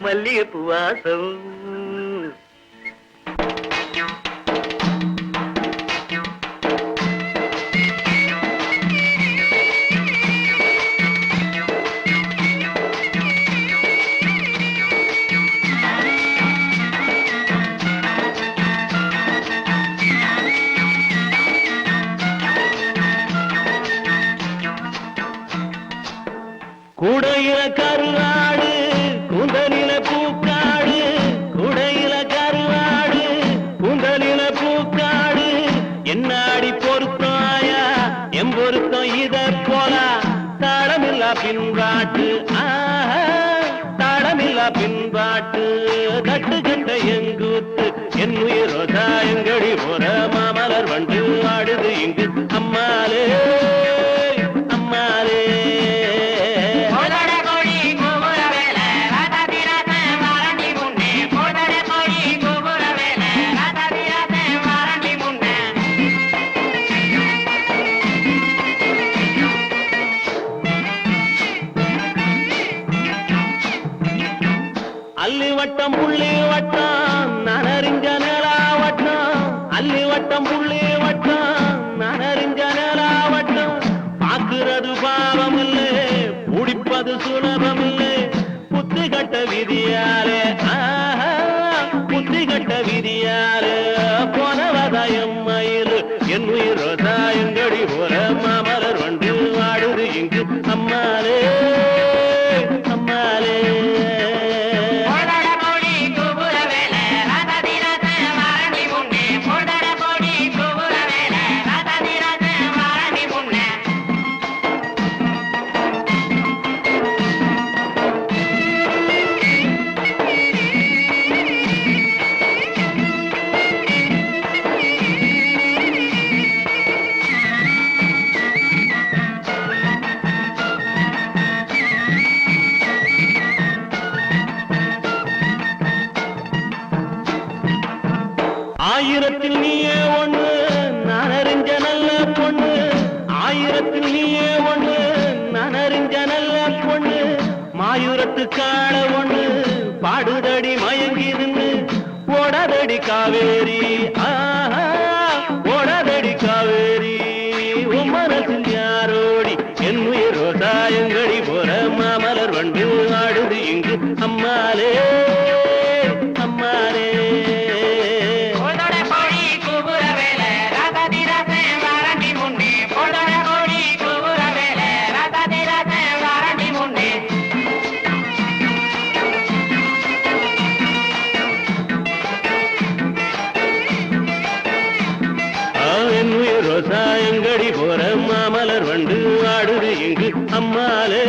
மல்லிகைப்பூ வாசம். கூடையில கருவாடு கூந்தலில பூக்காடு, கூடையில கருவாடு கூந்தலில பூக்காடு, என்னாடி பொருத்தாயா எம் பொருத்தம் இத போல தாளமில்லா பின்பாட்டு, தாளமில்லா பின்பாட்டு, கட்டு கட்ட எங்கூத்து என் உயிரோதா எங்கடி போற மாமலர் வண்டு ஆடுது இங்கு அம்மாலே அம்மாலே. அல்லி வட்டம் புள்ளி வட்டம் நனறிஞ்ச நிலா வட்டம், அல்லி வட்டம் புள்ளி வட்டம் நனறிஞ்ச நிலா வட்டம், பார்க்கிறது பாவம் இல்லை பிடிப்பது சுலபம் இல்லை, புத்தி கட்ட விதியாலே புத்தி கட்ட விதியாலே போனவதாயம் மயில் என் உயிரோதா எங்கடி போற மாமலர் வண்டு வாடுது இங்கு அம்மாலே அம்மாலே. ஆயிரத்தில் நீயே ஒண்ணு நான் அறிஞ்ச நல்ல பொண்ணு, ஆயிரத்தில் நீயே ஒண்ணு நான் அறிஞ்ச நல்ல பொண்ணு, மாயூரத்து காண ஒண்ணு பாடுதடி மயங்கி நின்று ஓடாதடி காவேரி ஓடாதடி காவேரி, உன் மனசில் யாரோடி என் உயிரோதா எங்கடி போற மாமலர் வண்டு ஆடுது இங்கு அம்மாலே அம்மாலே. எங்கடி போற மாமலர் வண்டு ஆடுது இங்கு அம்மாலே.